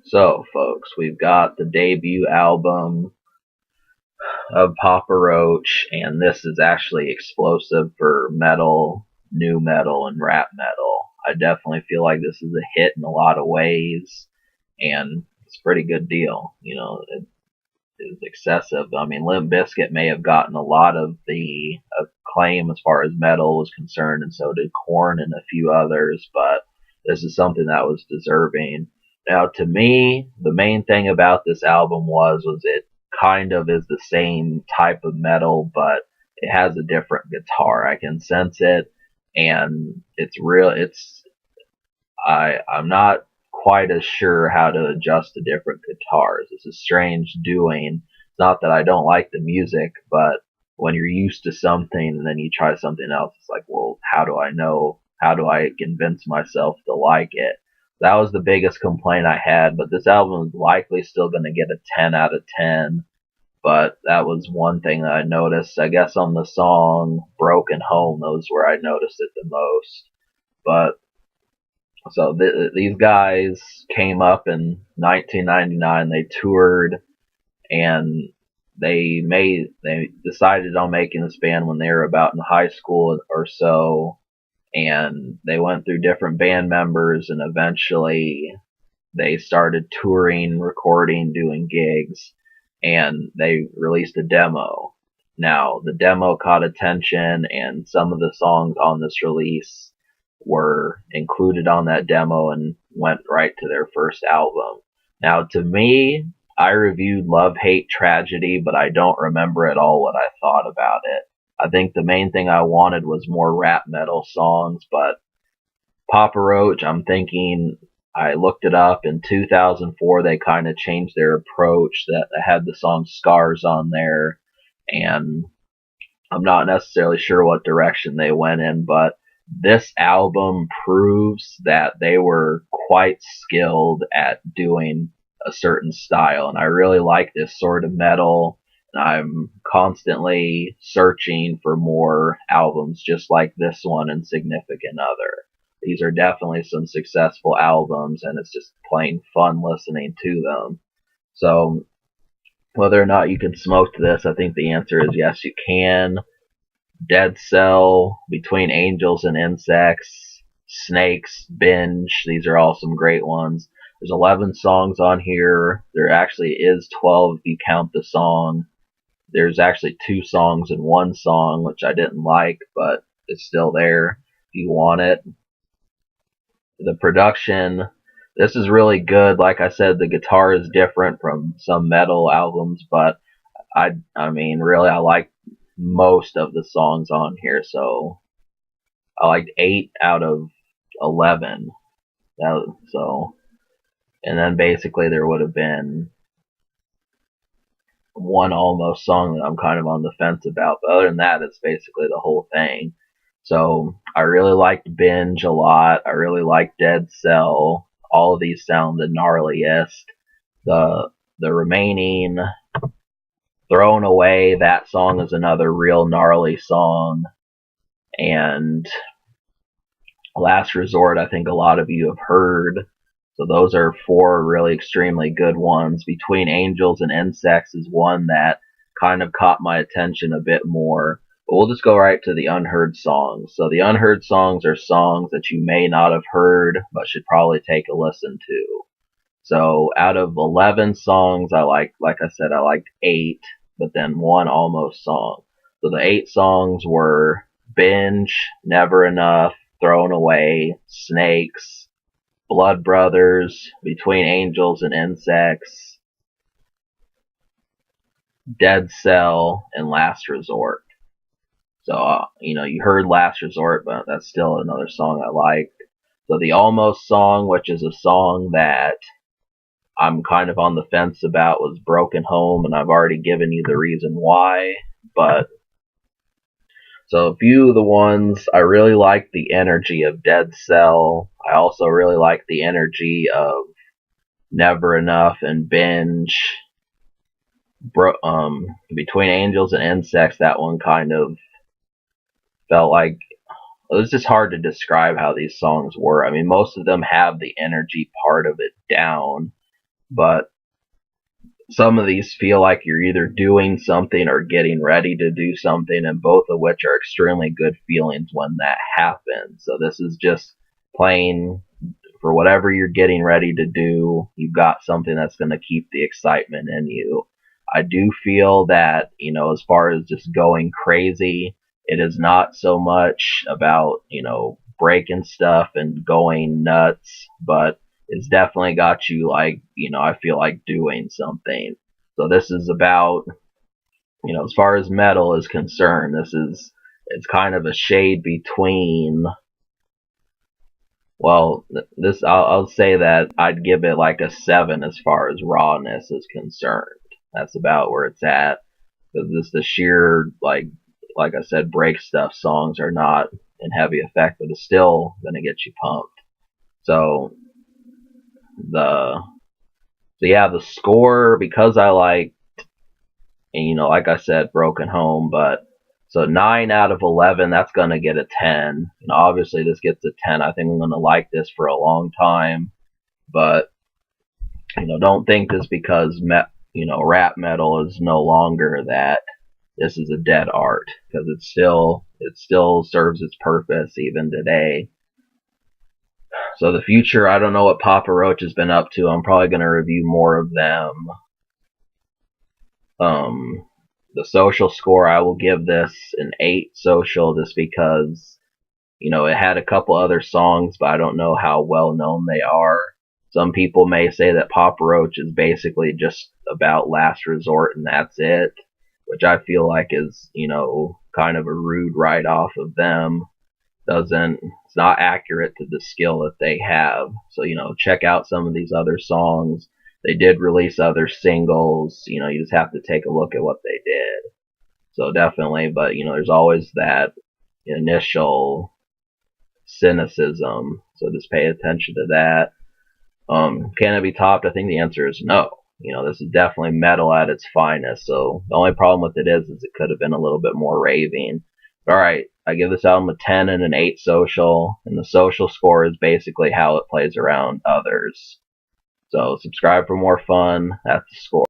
So, folks, we've got the debut album of Papa Roach, and this is actually explosive for metal, new metal, and rap metal. I definitely feel like this is a hit in a lot of ways, and it's a pretty good deal. It is excessive. I mean, Limp Bizkit may have gotten a lot of the acclaim as far as metal was concerned, and so did Korn and a few others, but this is something that was deserving. Now, to me, the main thing about this album was it kind of is the same type of metal, but it has a different guitar. I can sense it, and it's real. I'm not quite as sure how to adjust to different guitars. It's a strange doing. It's not that I don't like the music, but when you're used to something and then you try something else, it's like, well, how do I know? How do I convince myself to like it? That was the biggest complaint I had, but this album is likely still going to get a 10 out of 10. But that was one thing that I noticed. I guess on the song Broken Home, those where I noticed it the most. But so these guys came up in 1999. They toured, and they decided on making this band when they were about in high school or so, and they went through different band members, and eventually they started touring, recording, doing gigs, and they released a demo. Now, the demo caught attention, and some of the songs on this release were included on that demo and went right to their first album. Now, to me, I reviewed Love, Hate, Tragedy, but I don't remember at all what I thought about it. I think the main thing I wanted was more rap metal songs, but Papa Roach, I'm thinking, I looked it up in 2004. They kind of changed their approach. That had the song Scars on there, and I'm not necessarily sure what direction they went in, but this album proves that they were quite skilled at doing a certain style, and I really like this sort of metal. And I'm constantly searching for more albums just like this one and Significant Other. These are definitely some successful albums, and it's just plain fun listening to them. So, whether or not you can smoke to this, I think the answer is yes, you can. Dead Cell, Between Angels and Insects, Snakes, Binge. These are all some great ones. There's 11 songs on here. There actually is 12 if you count the song. There's actually two songs in one song, which I didn't like, but it's still there if you want it. The production, this is really good. Like I said, the guitar is different from some metal albums, but I mean, really, I like most of the songs on here, so I liked 8 out of 11. So, and then basically there would have been one almost song that I'm kind of on the fence about, but other than that, it's basically the whole thing. So I really liked Binge a lot. I really liked Dead Cell. All of these sound the gnarliest. The remaining Thrown Away, that song is another real gnarly song. And Last Resort, I think a lot of you have heard. So those are four really extremely good ones. Between Angels and Insects is one that kind of caught my attention a bit more. But we'll just go right to the unheard songs. So the unheard songs are songs that you may not have heard, but should probably take a listen to. So out of 11 songs, like I said, I liked 8, but then one almost song. So the 8 songs were Binge, Never Enough, Thrown Away, Snakes, Blood Brothers, Between Angels and Insects, Dead Cell, and Last Resort. So, you heard Last Resort, but that's still another song I liked. So the Almost song, which is a song that I'm kind of on the fence about, was Broken Home, and I've already given you the reason why. But so a few of the ones, I really like the energy of Dead Cell. I also really like the energy of Never Enough and Binge. Between Angels and Insects, that one kind of felt like it was just hard to describe how these songs were. I mean, most of them have the energy part of it down, but some of these feel like you're either doing something or getting ready to do something, and both of which are extremely good feelings when that happens. So this is just playing for whatever you're getting ready to do. You've got something that's going to keep the excitement in you. I do feel that, as far as just going crazy, it is not so much about, breaking stuff and going nuts, but it's definitely got you like, I feel like doing something. So this is about, as far as metal is concerned, it's kind of a shade between, well, this I'll say that I'd give it like a 7 as far as rawness is concerned. That's about where it's at. Because this the sheer like I said, break stuff songs are not in heavy effect, but it's still gonna get you pumped. So the yeah, the score, because I like, and like I said, Broken Home, but so 9 out of 11, that's gonna get a 10. Obviously this gets a 10. I think I'm gonna like this for a long time, but don't think just because rap metal is no longer that this is a dead art, because it still serves its purpose even today. So the future, I don't know what Papa Roach has been up to. I'm probably going to review more of them. Um, the social score, I will give this an 8 social, just because it had a couple other songs, but I don't know how well known they are. Some people may say that Papa Roach is basically just about Last Resort and that's it, which I feel like is, kind of a rude write off of them. It's not accurate to the skill that they have. So, check out some of these other songs. They did release other singles. You just have to take a look at what they did. So definitely, but there's always that initial cynicism. So just pay attention to that. Can it be topped? I think the answer is no. This is definitely metal at its finest. So the only problem with it is it could have been a little bit more raving. All right, I give this album a 10 and an 8 social, and the social score is basically how it plays around others. So subscribe for more fun. That's the score.